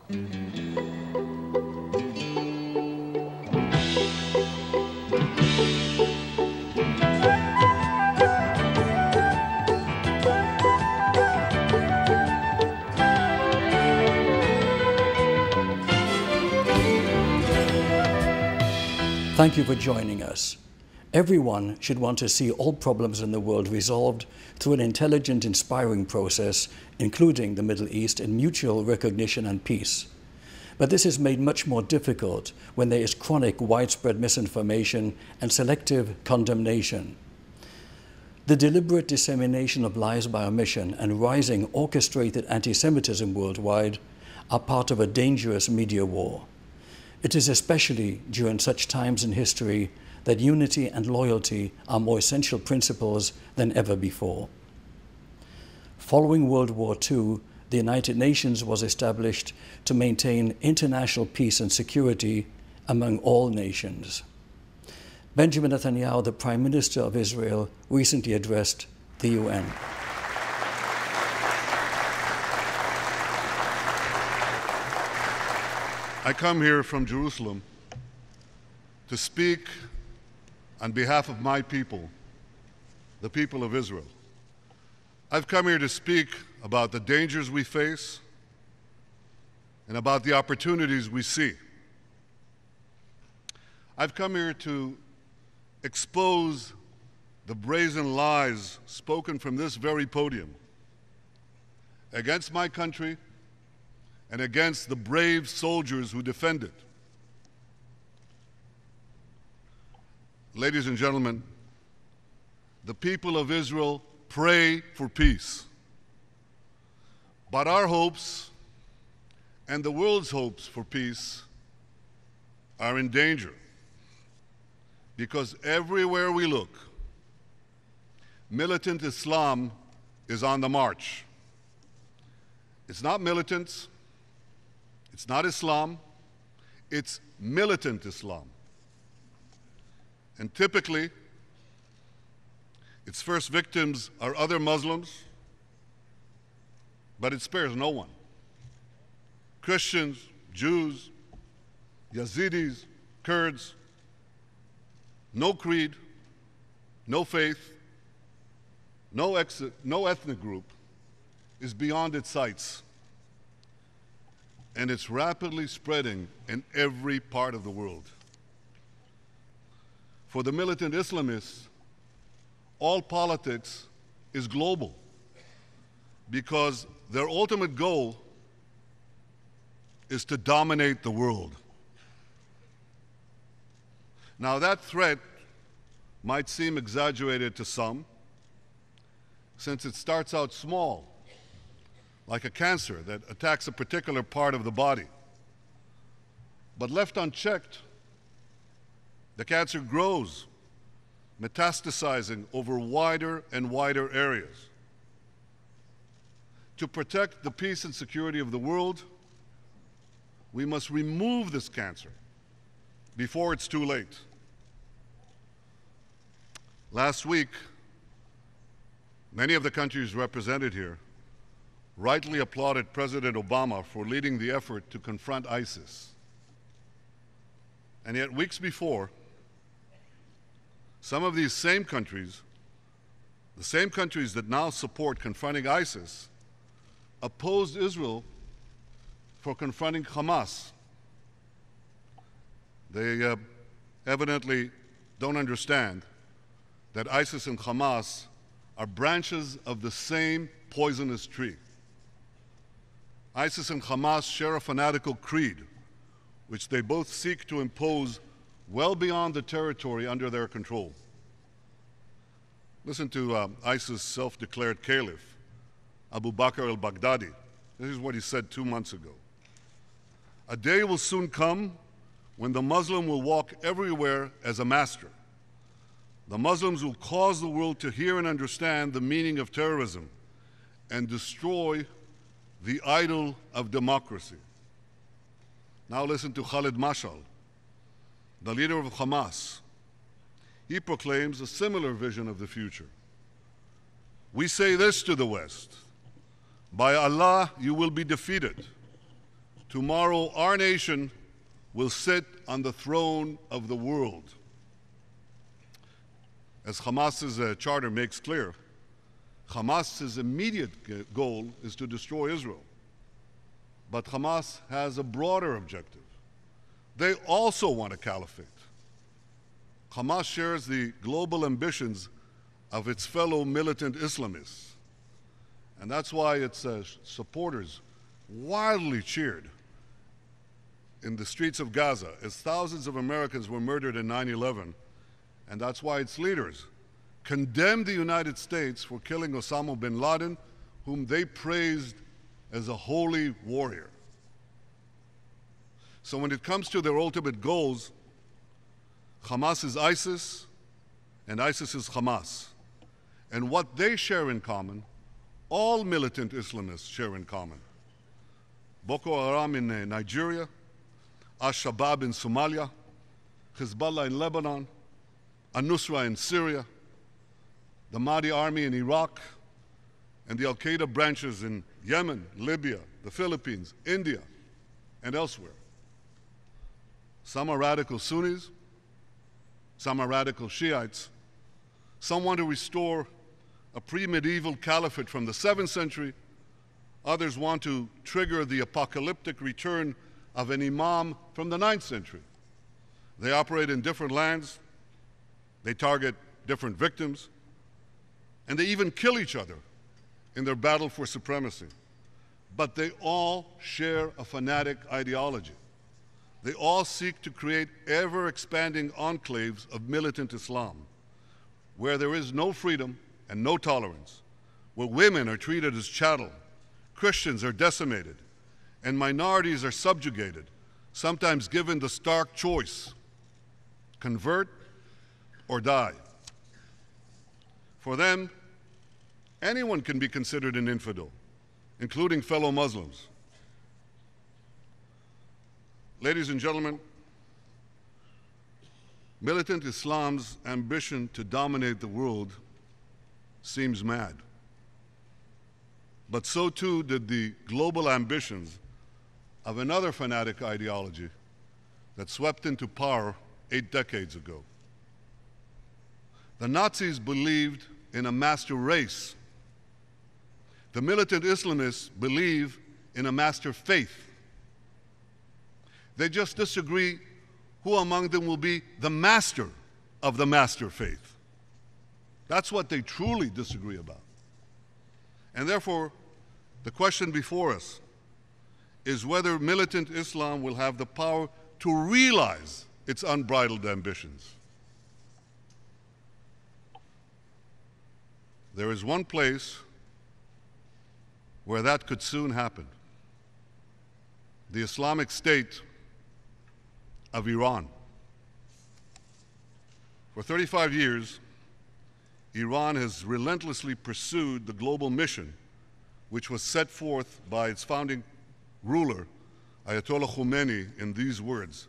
Thank you for joining us. Everyone should want to see all problems in the world resolved through an intelligent, inspiring process, including the Middle East, in mutual recognition and peace. But this is made much more difficult when there is chronic, widespread misinformation and selective condemnation. The deliberate dissemination of lies by omission and rising orchestrated anti-Semitism worldwide are part of a dangerous media war. It is especially during such times in history that unity and loyalty are more essential principles than ever before. Following World War II, the United Nations was established to maintain international peace and security among all nations. Benjamin Netanyahu, the Prime Minister of Israel, recently addressed the UN. I come here from Jerusalem to speak on behalf of my people, the people of Israel. I've come here to speak about the dangers we face and about the opportunities we see. I've come here to expose the brazen lies spoken from this very podium against my country and against the brave soldiers who defend it. Ladies and gentlemen, the people of Israel pray for peace. But our hopes and the world's hopes for peace are in danger, because everywhere we look, militant Islam is on the march. It's not militants, it's not Islam, it's militant Islam. And typically, its first victims are other Muslims, but it spares no one. Christians, Jews, Yazidis, Kurds, no creed, no faith, no ethnic group is beyond its sights. And it's rapidly spreading in every part of the world. For the militant Islamists, all politics is global, because their ultimate goal is to dominate the world. Now, that threat might seem exaggerated to some, since it starts out small, like a cancer that attacks a particular part of the body. But left unchecked, the cancer grows, metastasizing over wider and wider areas. To protect the peace and security of the world, we must remove this cancer before it's too late. Last week, many of the countries represented here rightly applauded President Obama for leading the effort to confront ISIS. And yet, weeks before, some of these same countries, the same countries that now support confronting ISIS, opposed Israel for confronting Hamas. They evidently don't understand that ISIS and Hamas are branches of the same poisonous tree. ISIS and Hamas share a fanatical creed, which they both seek to impose well beyond the territory under their control. Listen to ISIS' self-declared caliph, Abu Bakr al-Baghdadi. This is what he said 2 months ago. "A day will soon come when the Muslim will walk everywhere as a master. The Muslims will cause the world to hear and understand the meaning of terrorism and destroy the idol of democracy." Now listen to Khalid Mashal, the leader of Hamas. He proclaims a similar vision of the future. "We say this to the West: by Allah, you will be defeated. Tomorrow, our nation will sit on the throne of the world. As Hamas's charter makes clear, Hamas's immediate goal is to destroy Israel. But Hamas has a broader objective. They also want a caliphate. Hamas shares the global ambitions of its fellow militant Islamists. And that's why its supporters wildly cheered in the streets of Gaza as thousands of Americans were murdered in 9/11. And that's why its leaders condemned the United States for killing Osama bin Laden, whom they praised as a holy warrior. So when it comes to their ultimate goals, Hamas is ISIS, and ISIS is Hamas. And what they share in common, all militant Islamists share in common. Boko Haram in Nigeria, Al-Shabaab in Somalia, Hezbollah in Lebanon, Al-Nusra in Syria, the Mahdi army in Iraq, and the Al-Qaeda branches in Yemen, Libya, the Philippines, India, and elsewhere. Some are radical Sunnis, some are radical Shiites, some want to restore a pre-medieval caliphate from the 7th century, others want to trigger the apocalyptic return of an imam from the 9th century. They operate in different lands, they target different victims, and they even kill each other in their battle for supremacy. But they all share a fanatic ideology. They all seek to create ever-expanding enclaves of militant Islam, where there is no freedom and no tolerance, where women are treated as chattel, Christians are decimated, and minorities are subjugated, sometimes given the stark choice: convert or die. For them, anyone can be considered an infidel, including fellow Muslims. Ladies and gentlemen, militant Islam's ambition to dominate the world seems mad. But so too did the global ambitions of another fanatic ideology that swept into power 8 decades ago. The Nazis believed in a master race. The militant Islamists believe in a master faith. They just disagree who among them will be the master of the master faith. That's what they truly disagree about. And therefore, the question before us is whether militant Islam will have the power to realize its unbridled ambitions. There is one place where that could soon happen: the Islamic State of Iran. For 35 years, Iran has relentlessly pursued the global mission which was set forth by its founding ruler, Ayatollah Khomeini, in these words: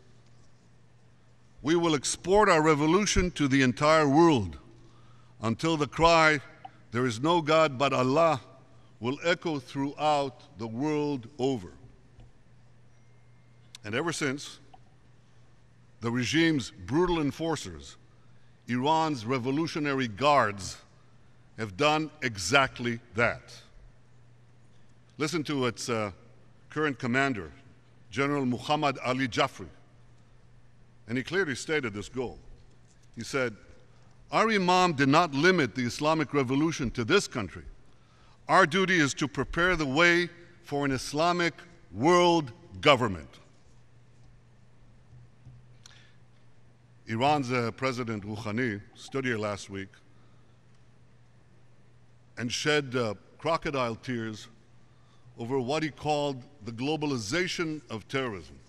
"We will export our revolution to the entire world until the cry, 'There is no God but Allah,' will echo throughout the world over." And ever since, the regime's brutal enforcers, Iran's Revolutionary Guards, have done exactly that. Listen to its current commander, General Muhammad Ali Jafri, and he clearly stated this goal. He said, "Our Imam did not limit the Islamic Revolution to this country. Our duty is to prepare the way for an Islamic world government." Iran's President Rouhani stood here last week and shed crocodile tears over what he called the globalization of terrorism.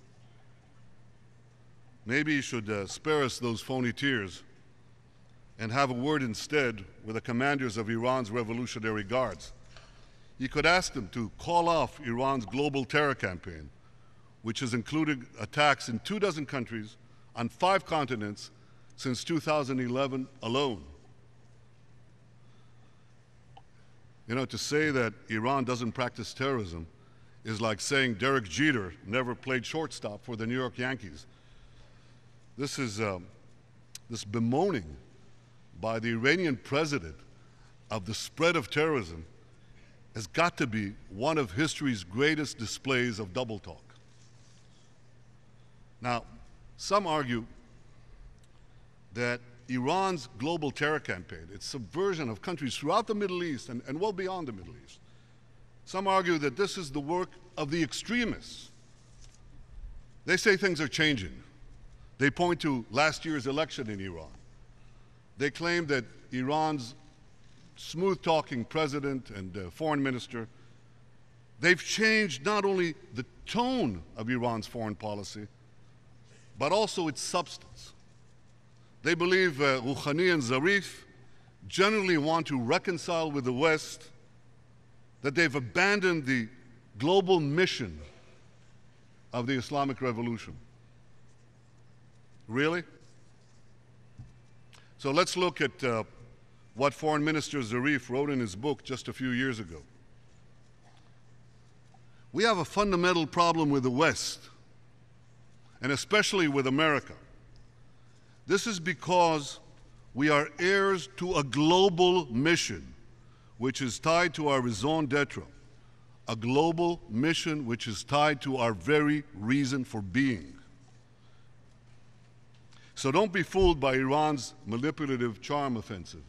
Maybe he should spare us those phony tears and have a word instead with the commanders of Iran's Revolutionary Guards. He could ask them to call off Iran's global terror campaign, which has included attacks in 24 countries on 5 continents since 2011 alone. You know, to say that Iran doesn't practice terrorism is like saying Derek Jeter never played shortstop for the New York Yankees. This is this bemoaning by the Iranian president of the spread of terrorism has got to be one of history's greatest displays of double talk. Now, some argue that Iran's global terror campaign, its subversion of countries throughout the Middle East and well beyond the Middle East, some argue that this is the work of the extremists. They say things are changing. They point to last year's election in Iran. They claim that Iran's smooth-talking president and foreign minister, they've changed not only the tone of Iran's foreign policy, but also its substance. They believe Rouhani and Zarif generally want to reconcile with the West, that they've abandoned the global mission of the Islamic Revolution. Really? So let's look at what Foreign Minister Zarif wrote in his book just a few years ago. We have a fundamental problem with the West, and especially with America. This is because we are heirs to a global mission which is tied to our raison d'etre, a global mission which is tied to our very reason for being. So don't be fooled by Iran's manipulative charm offensive.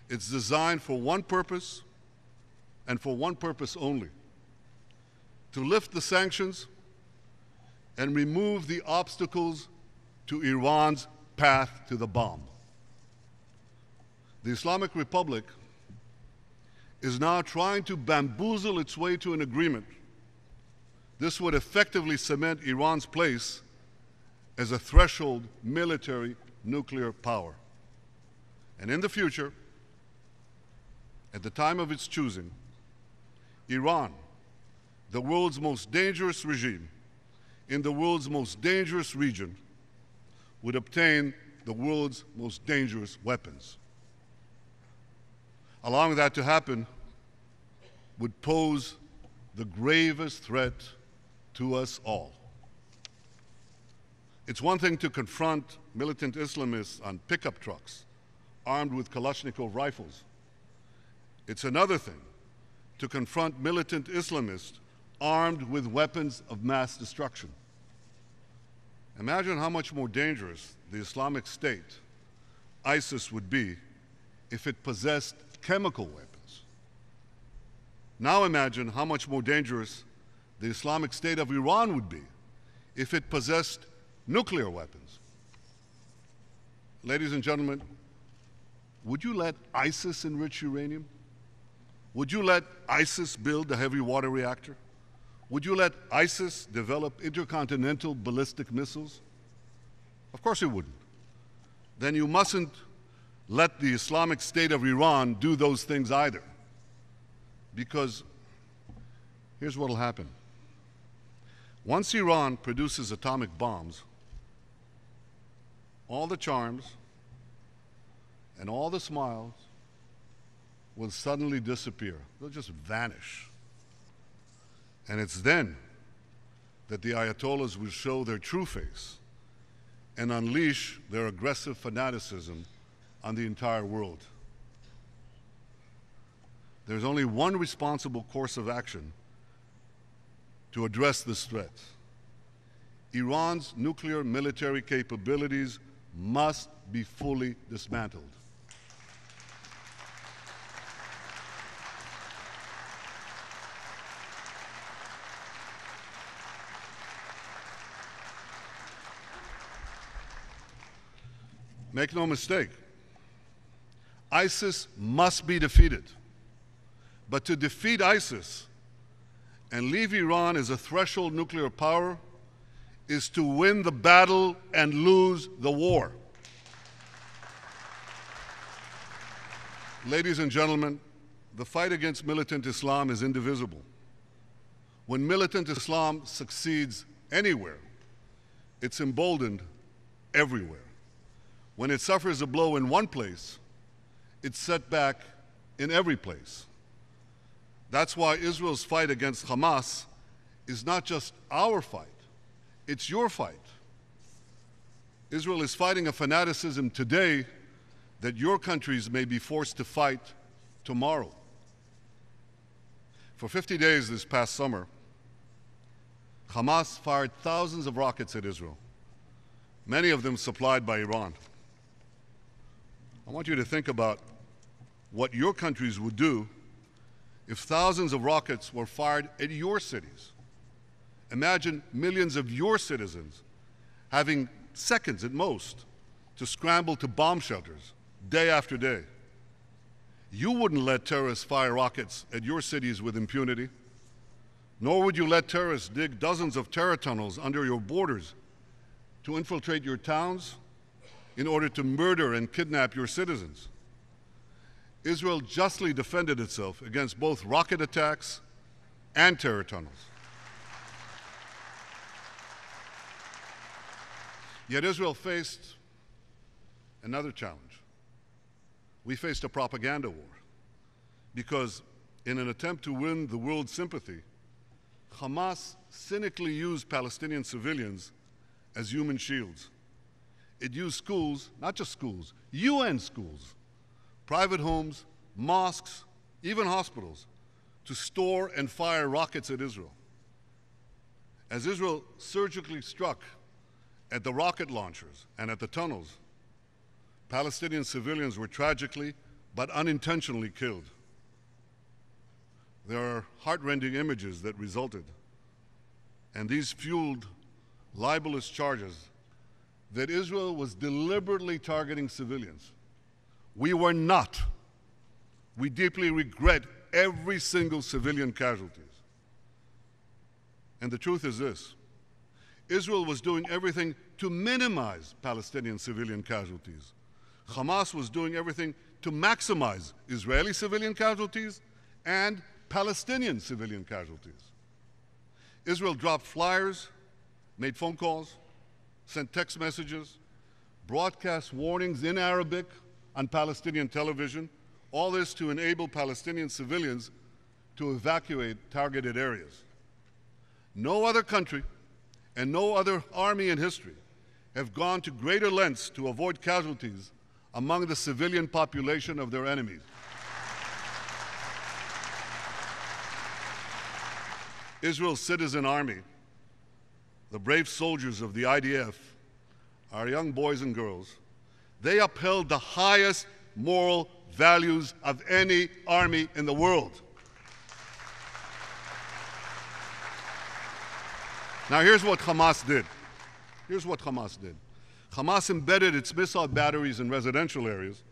It's designed for one purpose, and for one purpose only: to lift the sanctions and remove the obstacles to Iran's path to the bomb. The Islamic Republic is now trying to bamboozle its way to an agreement. This would effectively cement Iran's place as a threshold military nuclear power. And in the future, at the time of its choosing, Iran, the world's most dangerous regime, in the world's most dangerous region, would obtain the world's most dangerous weapons. Allowing that to happen would pose the gravest threat to us all. It's one thing to confront militant Islamists on pickup trucks armed with Kalashnikov rifles. It's another thing to confront militant Islamists armed with weapons of mass destruction. Imagine how much more dangerous the Islamic State, ISIS, would be if it possessed chemical weapons. Now imagine how much more dangerous the Islamic State of Iran would be if it possessed nuclear weapons. Ladies and gentlemen, would you let ISIS enrich uranium? Would you let ISIS build a heavy water reactor? Would you let ISIS develop intercontinental ballistic missiles? Of course you wouldn't. Then you mustn't let the Islamic State of Iran do those things either. Because here's what will happen. Once Iran produces atomic bombs, all the charms and all the smiles will suddenly disappear. They'll just vanish. And it's then that the Ayatollahs will show their true face and unleash their aggressive fanaticism on the entire world. There's only one responsible course of action to address this threat. Iran's nuclear military capabilities must be fully dismantled. Make no mistake, ISIS must be defeated. But to defeat ISIS and leave Iran as a threshold nuclear power is to win the battle and lose the war. Ladies and gentlemen, the fight against militant Islam is indivisible. When militant Islam succeeds anywhere, it's emboldened everywhere. When it suffers a blow in one place, it's set back in every place. That's why Israel's fight against Hamas is not just our fight, it's your fight. Israel is fighting a fanaticism today that your countries may be forced to fight tomorrow. For 50 days this past summer, Hamas fired thousands of rockets at Israel, many of them supplied by Iran. I want you to think about what your countries would do if thousands of rockets were fired at your cities. Imagine millions of your citizens having seconds at most to scramble to bomb shelters day after day. You wouldn't let terrorists fire rockets at your cities with impunity, nor would you let terrorists dig dozens of terror tunnels under your borders to infiltrate your towns in order to murder and kidnap your citizens. Israel justly defended itself against both rocket attacks and terror tunnels. Yet Israel faced another challenge. We faced a propaganda war because in an attempt to win the world's sympathy, Hamas cynically used Palestinian civilians as human shields. It used schools, not just schools, UN schools, private homes, mosques, even hospitals, to store and fire rockets at Israel. As Israel surgically struck at the rocket launchers and at the tunnels, Palestinian civilians were tragically but unintentionally killed. There are heart-rending images that resulted, and these fueled libelous charges that Israel was deliberately targeting civilians. We were not. We deeply regret every single civilian casualties. And the truth is this: Israel was doing everything to minimize Palestinian civilian casualties. Hamas was doing everything to maximize Israeli civilian casualties and Palestinian civilian casualties. Israel dropped flyers, made phone calls, sent text messages, broadcast warnings in Arabic on Palestinian television, all this to enable Palestinian civilians to evacuate targeted areas. No other country and no other army in history have gone to greater lengths to avoid casualties among the civilian population of their enemies. Israel's citizen army, the brave soldiers of the IDF, our young boys and girls, they upheld the highest moral values of any army in the world. Now here's what Hamas did. Hamas embedded its missile batteries in residential areas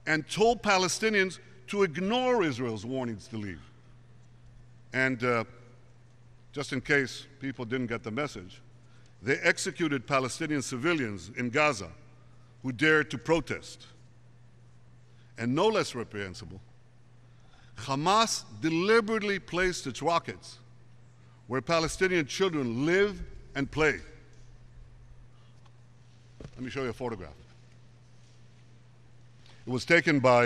and told Palestinians to ignore Israel's warnings to leave. And just in case people didn't get the message, they executed Palestinian civilians in Gaza who dared to protest. And no less reprehensible, Hamas deliberately placed its rockets where Palestinian children live and play. Let me show you a photograph. It was taken by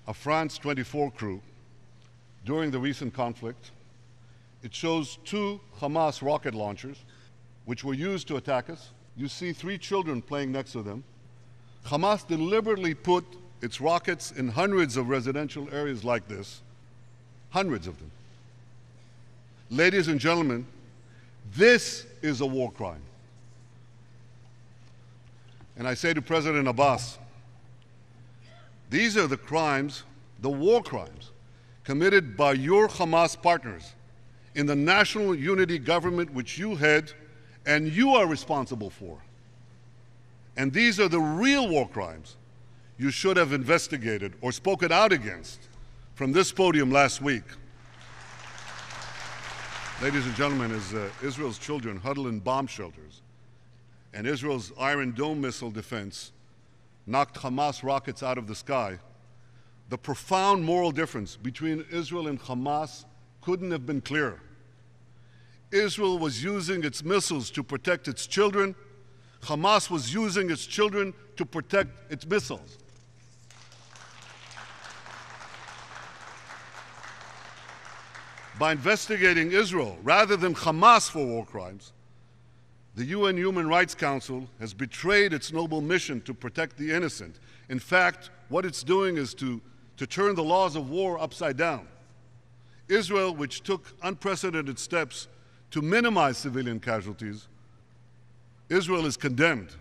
a France 24 crew during the recent conflict. It shows two Hamas rocket launchers, which were used to attack us. You see 3 children playing next to them. Hamas deliberately put its rockets in hundreds of residential areas like this, hundreds of them. Ladies and gentlemen, this is a war crime. And I say to President Abbas, these are the crimes, the war crimes, committed by your Hamas partners in the national unity government which you head and you are responsible for. And these are the real war crimes you should have investigated or spoken out against from this podium last week. Ladies and gentlemen, as Israel's children huddle in bomb shelters and Israel's Iron Dome missile defense knocked Hamas rockets out of the sky, the profound moral difference between Israel and Hamas couldn't have been clearer. Israel was using its missiles to protect its children. Hamas was using its children to protect its missiles. by investigating Israel rather than Hamas for war crimes, the UN Human Rights Council has betrayed its noble mission to protect the innocent. In fact, what it's doing is to turn the laws of war upside down. Israel, which took unprecedented steps to minimize civilian casualties, Israel is condemned.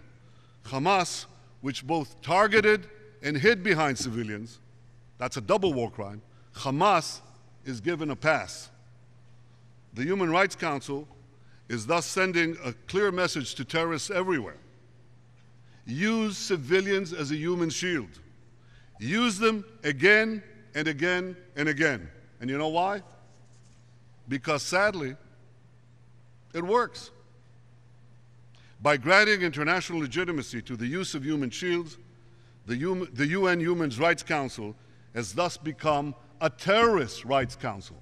Hamas, which both targeted and hid behind civilians, that's a double war crime, Hamas is given a pass. The Human Rights Council is thus sending a clear message to terrorists everywhere. Use civilians as a human shield. Use them again and again and again. And you know why? Because sadly, it works. By granting international legitimacy to the use of human shields, the UN Human Rights Council has thus become a terrorist rights council.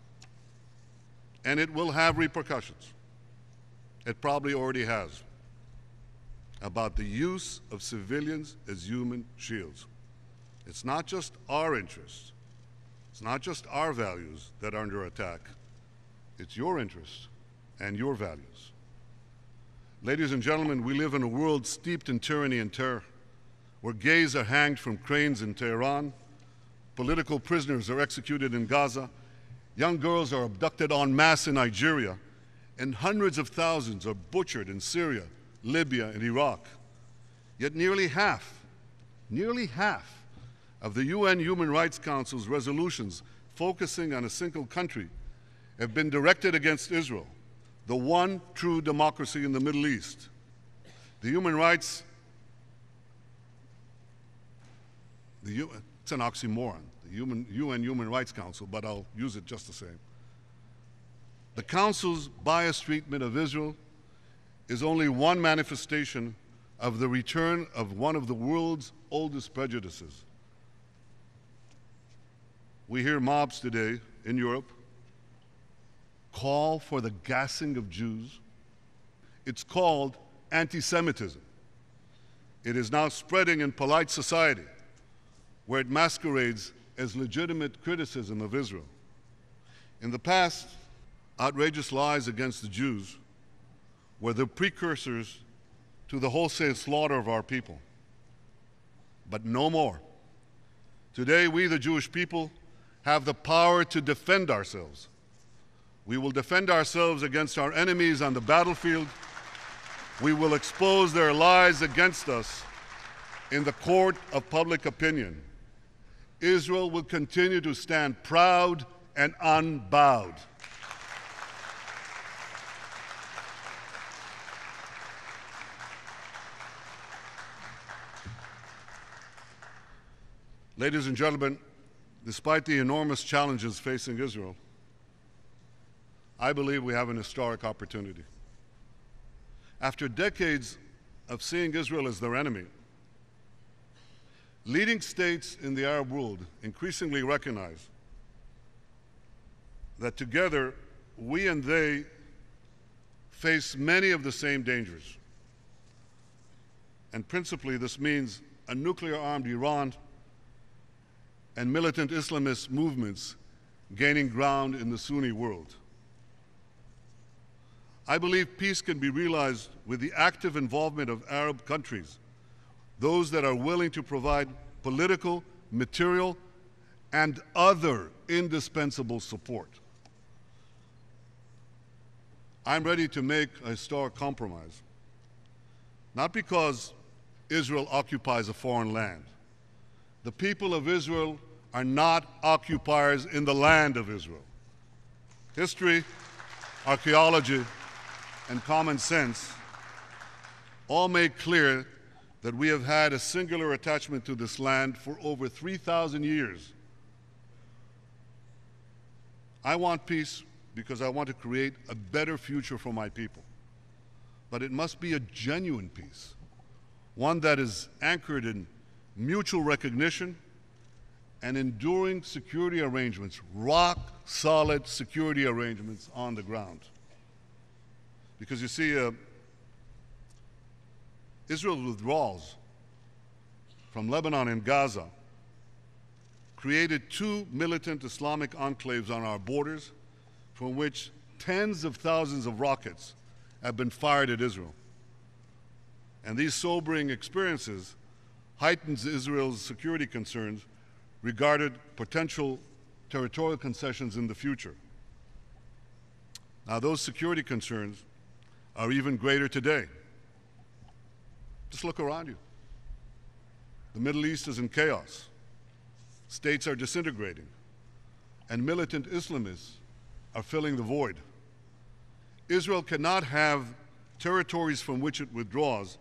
And it will have repercussions. It probably already has, about the use of civilians as human shields. It's not just our interests. It's not just our values that are under attack. It's your interests and your values. Ladies and gentlemen, we live in a world steeped in tyranny and terror, where gays are hanged from cranes in Tehran, political prisoners are executed in Gaza, young girls are abducted en masse in Nigeria, and hundreds of thousands are butchered in Syria, Libya, and Iraq. Yet nearly half of the UN Human Rights Council's resolutions focusing on a single country have been directed against Israel, the one true democracy in the Middle East. The human rights, it's an oxymoron, the UN Human Rights Council, but I'll use it just the same. The Council's biased treatment of Israel is only one manifestation of the return of one of the world's oldest prejudices. We hear mobs today in Europe call for the gassing of Jews. It's called anti-Semitism. It is now spreading in polite society, where it masquerades as legitimate criticism of Israel. In the past, outrageous lies against the Jews were the precursors to the wholesale slaughter of our people. But no more. Today, we, the Jewish people, have the power to defend ourselves. We will defend ourselves against our enemies on the battlefield. We will expose their lies against us in the court of public opinion. Israel will continue to stand proud and unbowed. Ladies and gentlemen, despite the enormous challenges facing Israel, I believe we have an historic opportunity. After decades of seeing Israel as their enemy, leading states in the Arab world increasingly recognize that together we and they face many of the same dangers. And principally, this means a nuclear-armed Iran and militant Islamist movements gaining ground in the Sunni world. I believe peace can be realized with the active involvement of Arab countries, those that are willing to provide political, material, and other indispensable support. I'm ready to make a historic compromise, not because Israel occupies a foreign land. The people of Israel are not occupiers in the land of Israel. History, archaeology, and common sense all make clear that we have had a singular attachment to this land for over 3,000 years. I want peace because I want to create a better future for my people. But it must be a genuine peace, one that is anchored in mutual recognition and enduring security arrangements, rock-solid security arrangements on the ground. Because you see, Israel's withdrawals from Lebanon and Gaza created two militant Islamic enclaves on our borders, from which tens of thousands of rockets have been fired at Israel. And these sobering experiences heightens Israel's security concerns regarding potential territorial concessions in the future. Now, those security concerns are even greater today. Just look around you. The Middle East is in chaos. States are disintegrating, and militant Islamists are filling the void. Israel cannot have territories from which it withdraws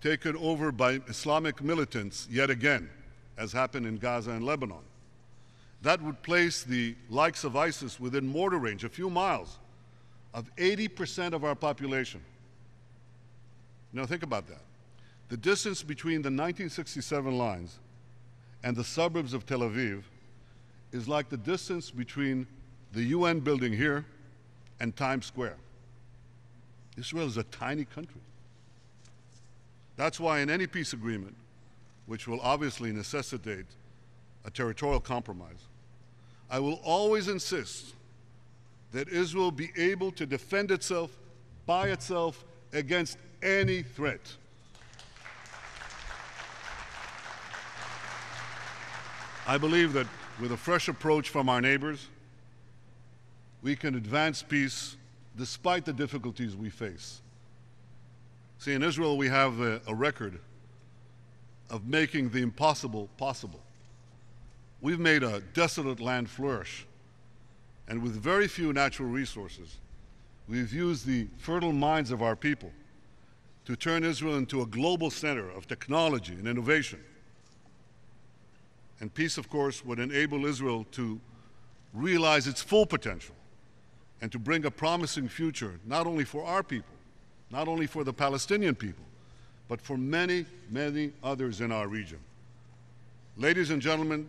taken over by Islamic militants yet again, as happened in Gaza and Lebanon. That would place the likes of ISIS within mortar range, a few miles, of 80% of our population. Now think about that. The distance between the 1967 lines and the suburbs of Tel Aviv is like the distance between the UN building here and Times Square. Israel is a tiny country. That's why in any peace agreement, which will obviously necessitate a territorial compromise, I will always insist that Israel be able to defend itself by itself against any threat. I believe that with a fresh approach from our neighbors, we can advance peace despite the difficulties we face. See, in Israel, we have a record of making the impossible possible. We've made a desolate land flourish, and with very few natural resources, we've used the fertile minds of our people to turn Israel into a global center of technology and innovation. And peace, of course, would enable Israel to realize its full potential and to bring a promising future, not only for our people, not only for the Palestinian people, but for many, many others in our region. Ladies and gentlemen,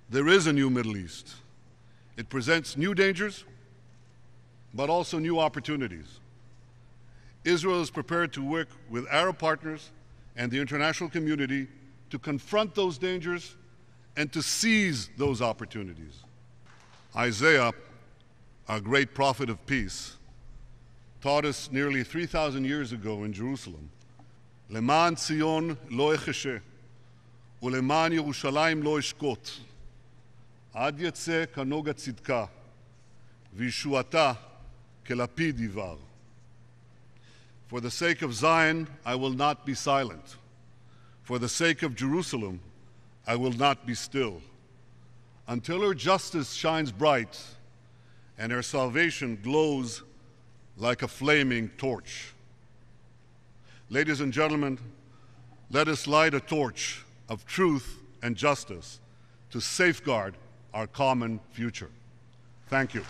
there is a new Middle East. It presents new dangers, but also new opportunities. Israel is prepared to work with Arab partners and the international community to confront those dangers and to seize those opportunities. Isaiah, our great prophet of peace, taught us nearly 3,000 years ago in Jerusalem, "Leman Tzion lo echeshe, uleman Yerushalayim lo eshkot, ad yetze kanoga tzidka, v'yeshuata kelapid yivar." For the sake of Zion, I will not be silent. For the sake of Jerusalem, I will not be still, until her justice shines bright and her salvation glows like a flaming torch. Ladies and gentlemen, let us light a torch of truth and justice to safeguard our common future. Thank you.